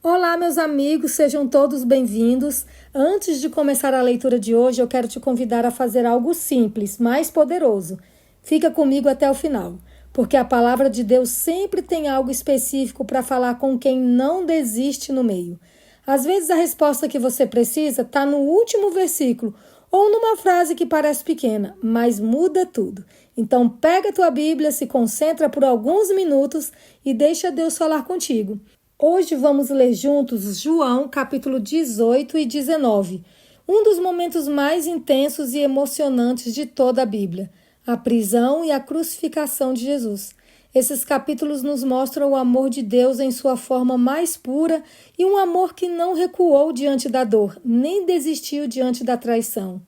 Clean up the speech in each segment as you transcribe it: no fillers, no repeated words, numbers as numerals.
Olá, meus amigos, sejam todos bem-vindos. Antes de começar a leitura de hoje, eu quero te convidar a fazer algo simples, mas poderoso. Fica comigo até o final, porque a palavra de Deus sempre tem algo específico para falar com quem não desiste no meio. Às vezes a resposta que você precisa está no último versículo ou numa frase que parece pequena, mas muda tudo. Então pega a tua Bíblia, se concentra por alguns minutos e deixa Deus falar contigo. Hoje vamos ler juntos João, capítulo 18 e 19, um dos momentos mais intensos e emocionantes de toda a Bíblia, a prisão e a crucificação de Jesus. Esses capítulos nos mostram o amor de Deus em sua forma mais pura e um amor que não recuou diante da dor, nem desistiu diante da traição.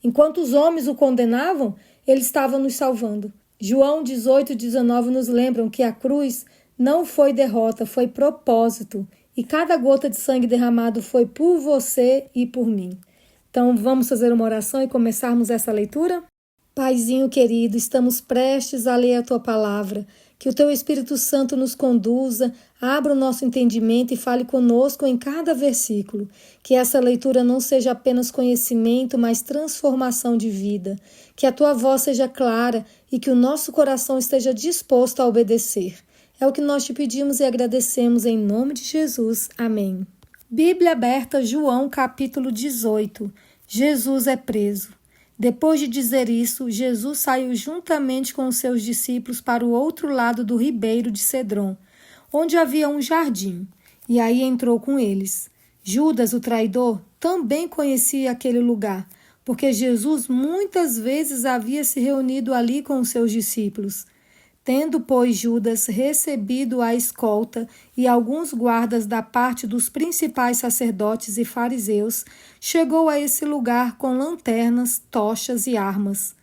Enquanto os homens o condenavam, ele estava nos salvando. João 18 e 19 nos lembram que a cruz não foi derrota, foi propósito. E cada gota de sangue derramado foi por você e por mim. Então vamos fazer uma oração e começarmos essa leitura? Paizinho querido, estamos prestes a ler a Tua palavra. Que o Teu Espírito Santo nos conduza, abra o nosso entendimento e fale conosco em cada versículo. Que essa leitura não seja apenas conhecimento, mas transformação de vida. Que a Tua voz seja clara e que o nosso coração esteja disposto a obedecer. É o que nós te pedimos e agradecemos em nome de Jesus. Amém. Bíblia aberta, João capítulo 18. Jesus é preso. Depois de dizer isso, Jesus saiu juntamente com os seus discípulos para o outro lado do ribeiro de Cedron, onde havia um jardim, e aí entrou com eles. Judas, o traidor, também conhecia aquele lugar, porque Jesus muitas vezes havia se reunido ali com os seus discípulos. Tendo, pois, Judas recebido a escolta e alguns guardas da parte dos principais sacerdotes e fariseus, chegou a esse lugar com lanternas, tochas e armas.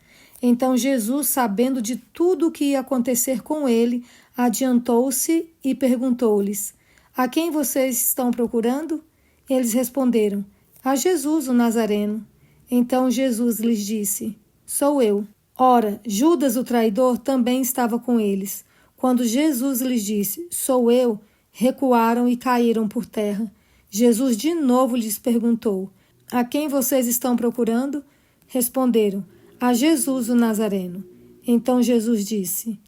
Então Jesus, sabendo de tudo o que ia acontecer com ele, adiantou-se e perguntou-lhes: A quem vocês estão procurando? Eles responderam: A Jesus, o Nazareno. Então Jesus lhes disse: Sou eu. Ora, Judas, o traidor, também estava com eles. Quando Jesus lhes disse, sou eu, recuaram e caíram por terra. Jesus de novo lhes perguntou, a quem vocês estão procurando? Responderam, a Jesus, o Nazareno. Então Jesus disse,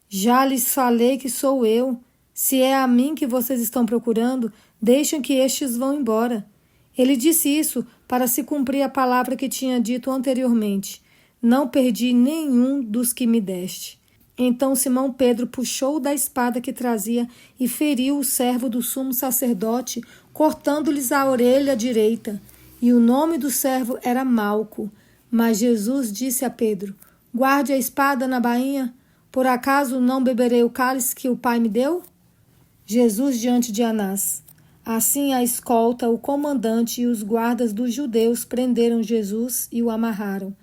já lhes falei que sou eu. Se é a mim que vocês estão procurando, deixem que estes vão embora. Ele disse isso para se cumprir a palavra que tinha dito anteriormente. Não perdi nenhum dos que me deste. Então Simão Pedro puxou da espada que trazia e feriu o servo do sumo sacerdote, cortando-lhes a orelha direita. E o nome do servo era Malco. Mas Jesus disse a Pedro, guarde a espada na bainha, por acaso não beberei o cálice que o Pai me deu? Jesus diante de Anás. Assim a escolta, o comandante e os guardas dos judeus prenderam Jesus e o amarraram.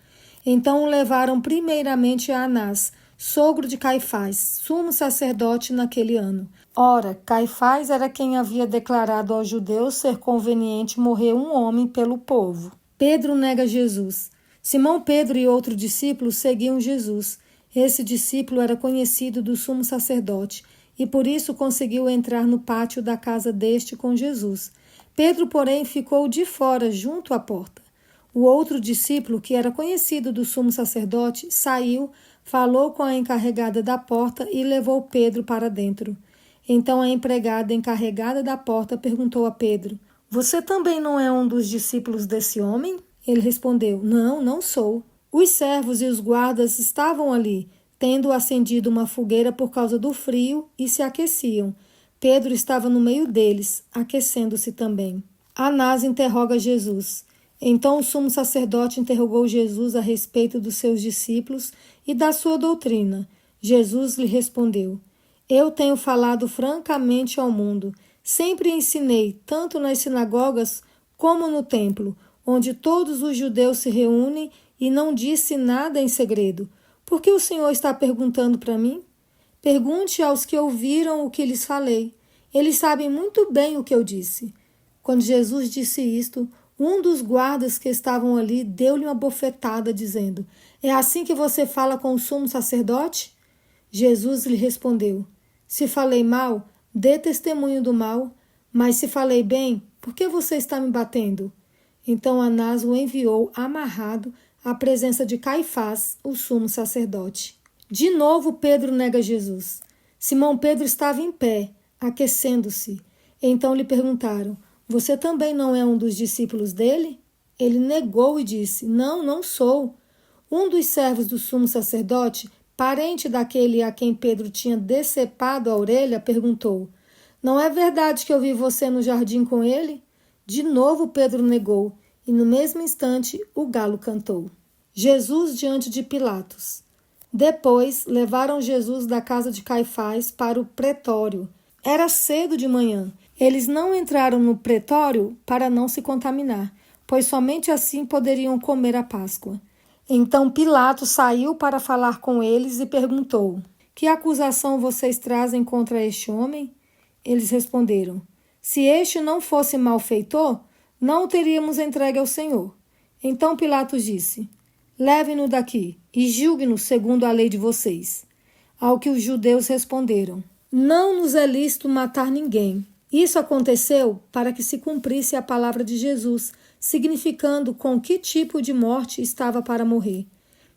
Então o levaram primeiramente a Anás, sogro de Caifás, sumo sacerdote naquele ano. Ora, Caifás era quem havia declarado aos judeus ser conveniente morrer um homem pelo povo. Pedro nega Jesus. Simão Pedro e outro discípulo seguiam Jesus. Esse discípulo era conhecido do sumo sacerdote e por isso conseguiu entrar no pátio da casa deste com Jesus. Pedro, porém, ficou de fora, junto à porta. O outro discípulo, que era conhecido do sumo sacerdote, saiu, falou com a encarregada da porta e levou Pedro para dentro. Então a empregada encarregada da porta perguntou a Pedro, você também não é um dos discípulos desse homem? Ele respondeu, não, não sou. Os servos e os guardas estavam ali, tendo acendido uma fogueira por causa do frio e se aqueciam. Pedro estava no meio deles, aquecendo-se também. Anás interroga Jesus. Então o sumo sacerdote interrogou Jesus a respeito dos seus discípulos e da sua doutrina. Jesus lhe respondeu, eu tenho falado francamente ao mundo. Sempre ensinei, tanto nas sinagogas como no templo, onde todos os judeus se reúnem e não disse nada em segredo. Por que o Senhor está perguntando para mim? Pergunte aos que ouviram o que lhes falei. Eles sabem muito bem o que eu disse. Quando Jesus disse isto, um dos guardas que estavam ali deu-lhe uma bofetada, dizendo, é assim que você fala com o sumo sacerdote? Jesus lhe respondeu, se falei mal, dê testemunho do mal, Mas se falei bem, por que você está me batendo? Então Anás o enviou amarrado à presença de Caifás, o sumo sacerdote. De novo Pedro nega Jesus. Simão Pedro estava em pé, aquecendo-se. Então lhe perguntaram: você também não é um dos discípulos dele? Ele negou e disse: não, não sou. Um dos servos do sumo sacerdote, parente daquele a quem Pedro tinha decepado a orelha, perguntou: não é verdade que eu vi você no jardim com ele? De novo Pedro negou, e no mesmo instante o galo cantou. Jesus diante de Pilatos. Depois levaram Jesus da casa de Caifás para o pretório. Era cedo de manhã. Eles não entraram no pretório para não se contaminar, pois somente assim poderiam comer a Páscoa. Então Pilatos saiu para falar com eles e perguntou: que acusação vocês trazem contra este homem? Eles responderam: se este não fosse malfeitor, não o teríamos entregue ao Senhor. Então Pilatos disse: levem-no daqui e julguem-no segundo a lei de vocês. Ao que os judeus responderam: não nos é lícito matar ninguém. Isso aconteceu para que se cumprisse a palavra de Jesus, significando com que tipo de morte estava para morrer.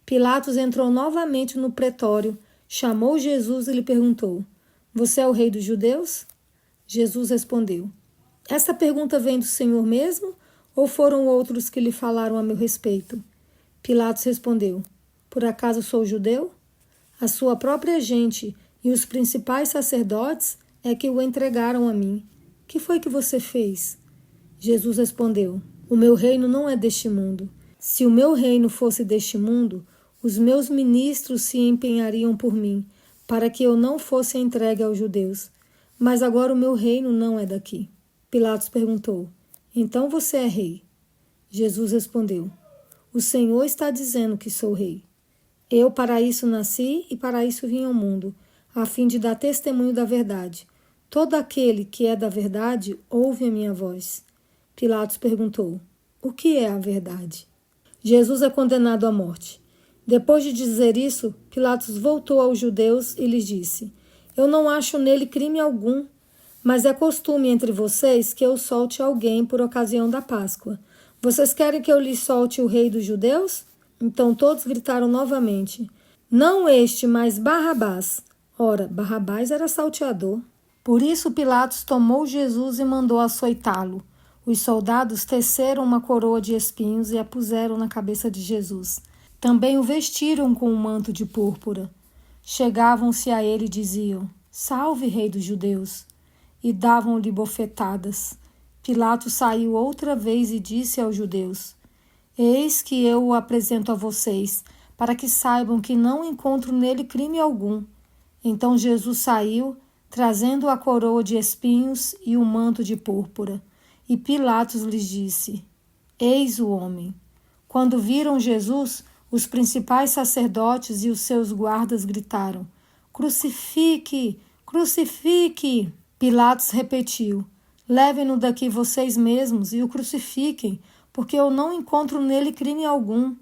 Pilatos entrou novamente no pretório, chamou Jesus e lhe perguntou: você é o rei dos judeus? Jesus respondeu: esta pergunta vem do Senhor mesmo, ou foram outros que lhe falaram a meu respeito? Pilatos respondeu: por acaso sou judeu? A sua própria gente e os principais sacerdotes é que o entregaram a mim. Que foi que você fez? Jesus respondeu: o meu reino não é deste mundo. Se o meu reino fosse deste mundo, os meus ministros se empenhariam por mim, para que eu não fosse entregue aos judeus. Mas agora o meu reino não é daqui. Pilatos perguntou: então você é rei? Jesus respondeu: o Senhor está dizendo que sou rei. Eu para isso nasci e para isso vim ao mundo, a fim de dar testemunho da verdade. Todo aquele que é da verdade ouve a minha voz. Pilatos perguntou: o que é a verdade? Jesus é condenado à morte. Depois de dizer isso, Pilatos voltou aos judeus e lhes disse: eu não acho nele crime algum, mas é costume entre vocês que eu solte alguém por ocasião da Páscoa. Vocês querem que eu lhes solte o rei dos judeus? Então todos gritaram novamente: não este, mas Barrabás. Ora, Barrabás era salteador. Por isso Pilatos tomou Jesus e mandou açoitá-lo. Os soldados teceram uma coroa de espinhos e a puseram na cabeça de Jesus. Também o vestiram com um manto de púrpura. Chegavam-se a ele e diziam: salve, rei dos judeus! E davam-lhe bofetadas. Pilatos saiu outra vez e disse aos judeus: eis que eu o apresento a vocês, para que saibam que não encontro nele crime algum. Então Jesus saiu, trazendo a coroa de espinhos e o manto de púrpura. E Pilatos lhes disse: eis o homem. Quando viram Jesus, os principais sacerdotes e os seus guardas gritaram: crucifique! Crucifique! Pilatos repetiu: levem-no daqui vocês mesmos e o crucifiquem, porque eu não encontro nele crime algum.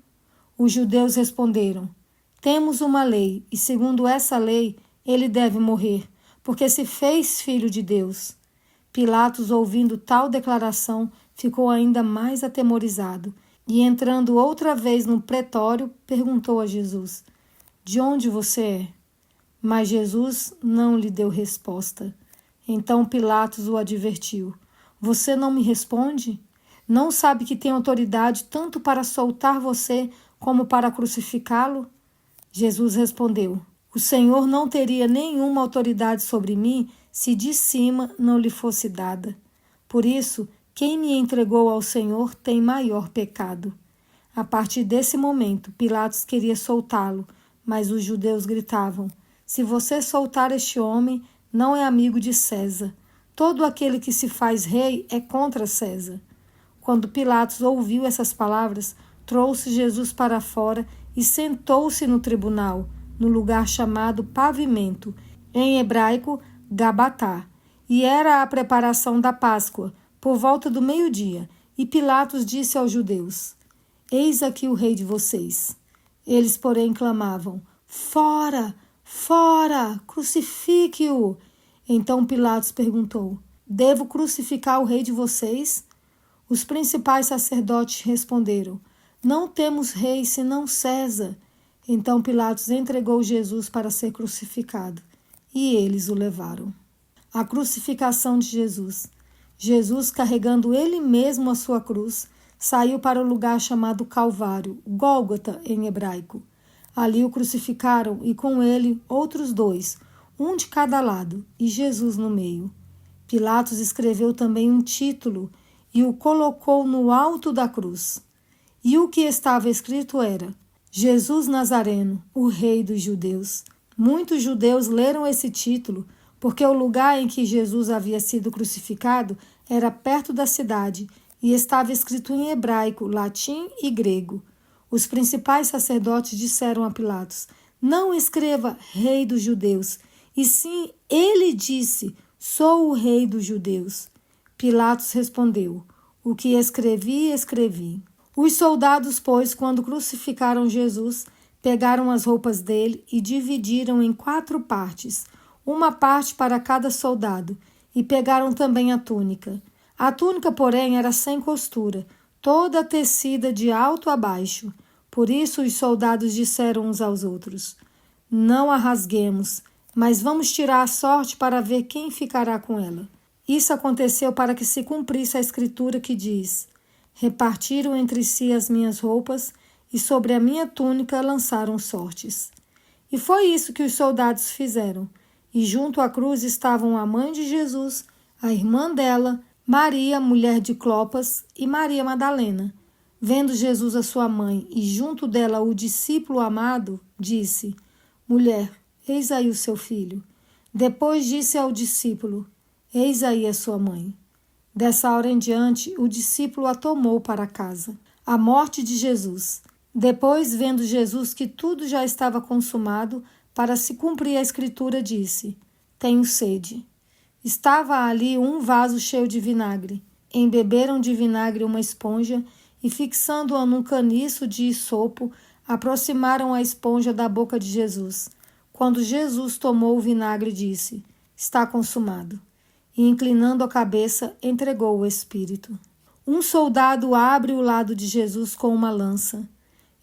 Os judeus responderam: temos uma lei, e segundo essa lei ele deve morrer, porque se fez filho de Deus. Pilatos, ouvindo tal declaração, ficou ainda mais atemorizado, e entrando outra vez no pretório, perguntou a Jesus: de onde você é? Mas Jesus não lhe deu resposta. Então Pilatos o advertiu: você não me responde? Não sabe que tem autoridade tanto para soltar você como para crucificá-lo? Jesus respondeu: o Senhor não teria nenhuma autoridade sobre mim se de cima não lhe fosse dada. Por isso, quem me entregou ao Senhor tem maior pecado. A partir desse momento, Pilatos queria soltá-lo, mas os judeus gritavam: se você soltar este homem, não é amigo de César. Todo aquele que se faz rei é contra César. Quando Pilatos ouviu essas palavras, trouxe Jesus para fora e sentou-se no tribunal, no lugar chamado Pavimento, em hebraico, Gabatá. E era a preparação da Páscoa, por volta do meio-dia, e Pilatos disse aos judeus: eis aqui o rei de vocês. Eles, porém, clamavam: fora! Fora! Crucifique-o! Então Pilatos perguntou: Devo crucificar o rei de vocês? Os principais sacerdotes responderam: Não temos rei senão César. Então Pilatos entregou Jesus para ser crucificado, e eles o levaram. A crucificação de Jesus. Jesus, carregando ele mesmo a sua cruz, saiu para o lugar chamado Calvário, Gólgota em hebraico. Ali o crucificaram e com ele outros 2, um de cada lado, e Jesus no meio. Pilatos escreveu também um título e o colocou no alto da cruz. E o que estava escrito era: Jesus Nazareno, o Rei dos Judeus. Muitos judeus leram esse título porque o lugar em que Jesus havia sido crucificado era perto da cidade e estava escrito em hebraico, latim e grego. Os principais sacerdotes disseram a Pilatos: Não escreva Rei dos Judeus, e sim ele disse: Sou o Rei dos Judeus. Pilatos respondeu: O que escrevi, escrevi. Os soldados, pois, quando crucificaram Jesus, pegaram as roupas dele e dividiram em 4 partes, uma parte para cada soldado, e pegaram também a túnica. A túnica, porém, era sem costura, toda tecida de alto a baixo. Por isso os soldados disseram uns aos outros: Não a rasguemos, mas vamos tirar a sorte para ver quem ficará com ela. Isso aconteceu para que se cumprisse a escritura que diz: Repartiram entre si as minhas roupas e sobre a minha túnica lançaram sortes. E foi isso que os soldados fizeram. E junto à cruz estavam a mãe de Jesus, a irmã dela, Maria, mulher de Clopas, e Maria Madalena. Vendo Jesus a sua mãe e junto dela o discípulo amado, disse: Mulher, eis aí o seu filho. Depois disse ao discípulo: Eis aí a sua mãe. Dessa hora em diante, o discípulo a tomou para casa. A morte de Jesus. Depois, vendo Jesus que tudo já estava consumado, para se cumprir a escritura, disse: Tenho sede. Estava ali um vaso cheio de vinagre. Embeberam de vinagre uma esponja e, fixando-a num caniço de isopo, aproximaram a esponja da boca de Jesus. Quando Jesus tomou o vinagre, disse: Está consumado. E, inclinando a cabeça, entregou o Espírito. Um soldado abre o lado de Jesus com uma lança.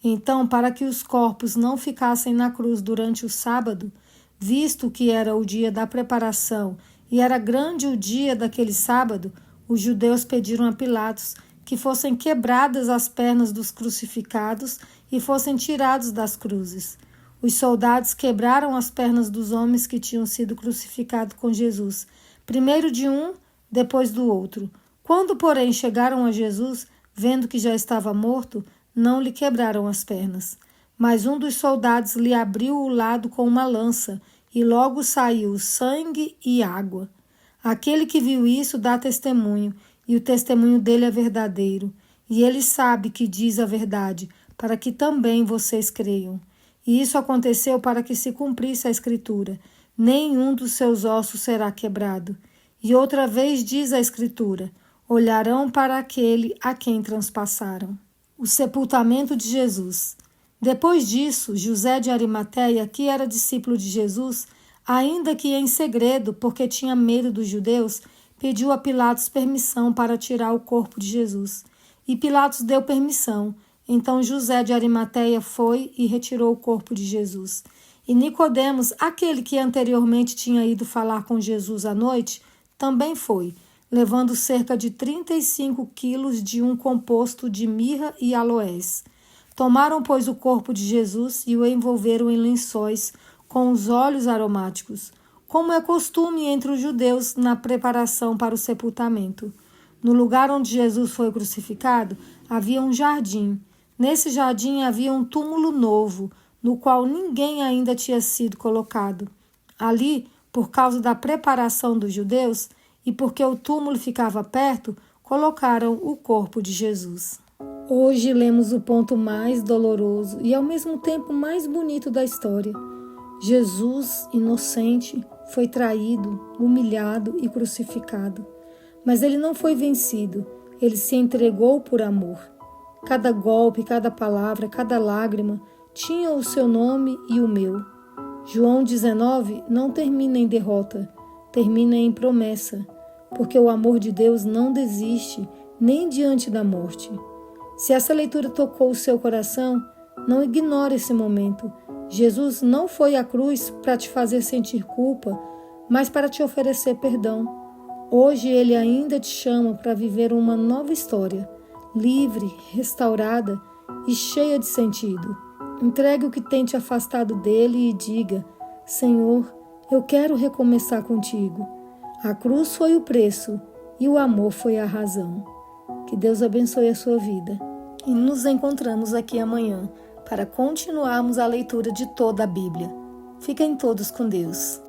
Então, para que os corpos não ficassem na cruz durante o sábado, visto que era o dia da preparação e era grande o dia daquele sábado, os judeus pediram a Pilatos que fossem quebradas as pernas dos crucificados e fossem tirados das cruzes. Os soldados quebraram as pernas dos homens que tinham sido crucificados com Jesus, primeiro de um, depois do outro. Quando, porém, chegaram a Jesus, vendo que já estava morto, não lhe quebraram as pernas. Mas um dos soldados lhe abriu o lado com uma lança, e logo saiu sangue e água. Aquele que viu isso dá testemunho, e o testemunho dele é verdadeiro. E ele sabe que diz a verdade, para que também vocês creiam. E isso aconteceu para que se cumprisse a Escritura: nenhum dos seus ossos será quebrado. E outra vez diz a Escritura: olharão para aquele a quem transpassaram. O sepultamento de Jesus. Depois disso, José de Arimateia, que era discípulo de Jesus, ainda que em segredo, porque tinha medo dos judeus, pediu a Pilatos permissão para tirar o corpo de Jesus. E Pilatos deu permissão. Então José de Arimateia foi e retirou o corpo de Jesus. E Nicodemos, aquele que anteriormente tinha ido falar com Jesus à noite, também foi, levando cerca de 35 quilos de um composto de mirra e aloés. Tomaram, pois, o corpo de Jesus e o envolveram em lençóis com os óleos aromáticos, como é costume entre os judeus na preparação para o sepultamento. No lugar onde Jesus foi crucificado, havia um jardim. Nesse jardim havia um túmulo novo, no qual ninguém ainda tinha sido colocado. Ali, por causa da preparação dos judeus, e porque o túmulo ficava perto, colocaram o corpo de Jesus. Hoje lemos o ponto mais doloroso e ao mesmo tempo mais bonito da história. Jesus, inocente, foi traído, humilhado e crucificado. Mas ele não foi vencido, ele se entregou por amor. Cada golpe, cada palavra, cada lágrima tinha o seu nome e o meu. João 19 não termina em derrota, termina em promessa. porque o amor de Deus não desiste nem diante da morte. Se essa leitura tocou o seu coração, não ignore esse momento. Jesus não foi à cruz para te fazer sentir culpa, mas para te oferecer perdão. Hoje Ele ainda te chama para viver uma nova história, livre, restaurada e cheia de sentido. Entregue o que tem te afastado dele e diga: Senhor, eu quero recomeçar contigo. A cruz foi o preço e o amor foi a razão. Que Deus abençoe a sua vida. E nos encontramos aqui amanhã para continuarmos a leitura de toda a Bíblia. Fiquem todos com Deus.